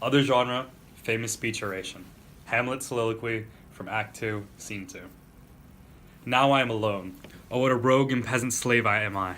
Other genre, famous speech oration. Hamlet soliloquy from Act 2, Scene 2. Now I am alone. Oh, what a rogue and peasant slave am I.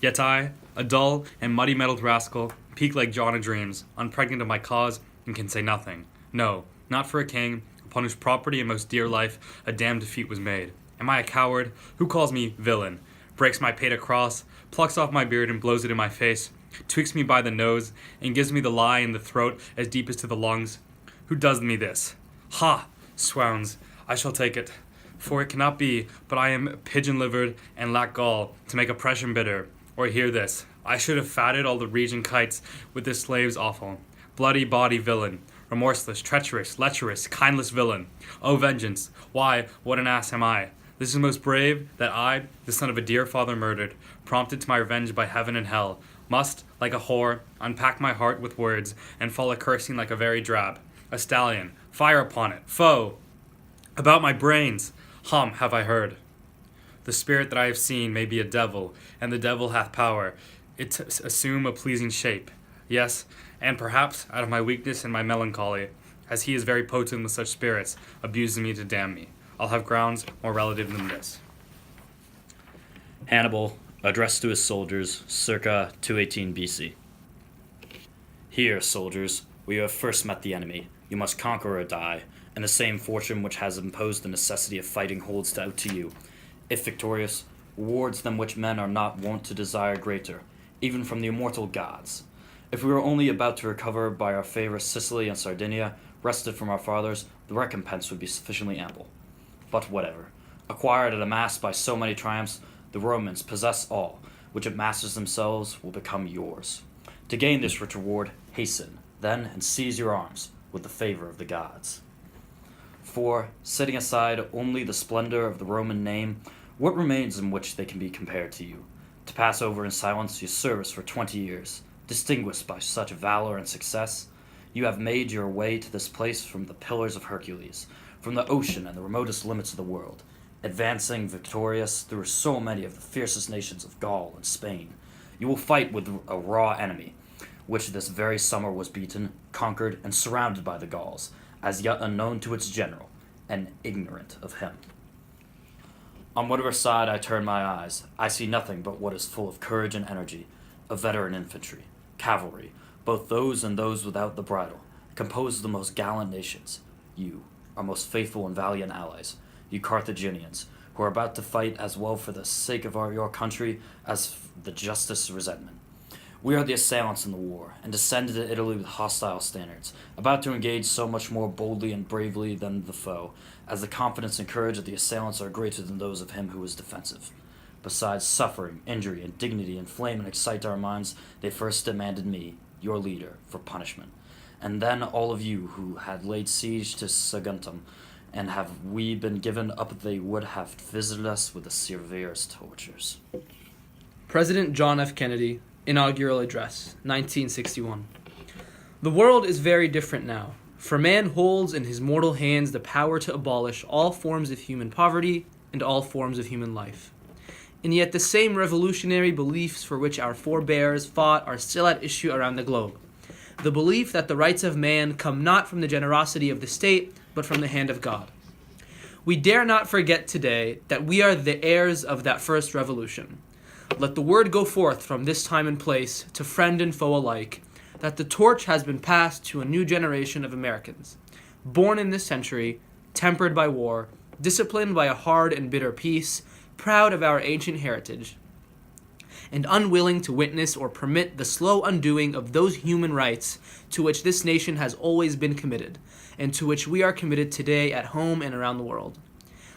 Yet I, a dull and muddy-mettled rascal, peak like John of Dreams, unpregnant of my cause, and can say nothing. No, not for a king, upon whose property and most dear life a damned defeat was made. Am I a coward? Who calls me villain? Breaks my paid across, plucks off my beard and blows it in my face, tweaks me by the nose, and gives me the lie in the throat as deep as to the lungs. Who does me this? Ha! Swounds, I shall take it. For it cannot be, but I am pigeon-livered and lack gall to make oppression bitter. Or hear this, I should have fatted all the region kites with this slave's offal. Bloody body villain, remorseless, treacherous, lecherous, kindless villain. O vengeance, why, what an ass am I? This is most brave, that I, the son of a dear father murdered, prompted to my revenge by heaven and hell, must, like a whore, unpack my heart with words, and fall a-cursing like a very drab. A stallion, fire upon it, foe! About my brains, hum, have I heard. The spirit that I have seen may be a devil, and the devil hath power, it to assume a pleasing shape. Yes, and perhaps, out of my weakness and my melancholy, as he is very potent with such spirits, abusing me to damn me. I'll have grounds more relative than this. Hannibal, addressed to his soldiers, circa 218 BC. Here, soldiers, where you have first met the enemy, you must conquer or die, and the same fortune which has imposed the necessity of fighting holds out to you. If victorious, rewards them which men are not wont to desire greater, even from the immortal gods. If we were only about to recover by our favor Sicily and Sardinia, wrested from our fathers, the recompense would be sufficiently ample. But whatever. Acquired and amassed by so many triumphs, the Romans possess all, which if masters themselves will become yours. To gain this rich reward, hasten, then, and seize your arms, with the favor of the gods. For, setting aside only the splendor of the Roman name, what remains in which they can be compared to you? To pass over in silence your service for 20 years, distinguished by such valor and success, you have made your way to this place from the Pillars of Hercules, from the ocean and the remotest limits of the world, advancing victorious through so many of the fiercest nations of Gaul and Spain. You will fight with a raw enemy, which this very summer was beaten, conquered, and surrounded by the Gauls, as yet unknown to its general, and ignorant of him. On whatever side I turn my eyes, I see nothing but what is full of courage and energy, of veteran infantry, cavalry, both those and those without the bridle, composed of the most gallant nations. You, our most faithful and valiant allies, you Carthaginians, who are about to fight as well for the sake of your country as the justest resentment. We are the assailants in the war, and descended to Italy with hostile standards, about to engage so much more boldly and bravely than the foe, as the confidence and courage of the assailants are greater than those of him who is defensive. Besides suffering, injury, and dignity inflame and excite our minds, they first demanded me, your leader, for punishment. And then all of you who had laid siege to Saguntum, and have we been given up, they would have visited us with the severest tortures. President John F. Kennedy, Inaugural Address, 1961. The world is very different now, for man holds in his mortal hands the power to abolish all forms of human poverty and all forms of human life. And yet the same revolutionary beliefs for which our forebears fought are still at issue around the globe. The belief that the rights of man come not from the generosity of the state, but from the hand of God. We dare not forget today that we are the heirs of that first revolution. Let the word go forth from this time and place to friend and foe alike, that the torch has been passed to a new generation of Americans, born in this century, tempered by war, disciplined by a hard and bitter peace, proud of our ancient heritage, and unwilling to witness or permit the slow undoing of those human rights to which this nation has always been committed, and to which we are committed today at home and around the world.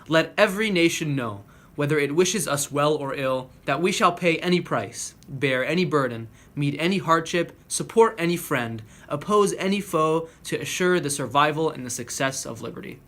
Let every nation know, whether it wishes us well or ill, that we shall pay any price, bear any burden, meet any hardship, support any friend, oppose any foe to assure the survival and the success of liberty.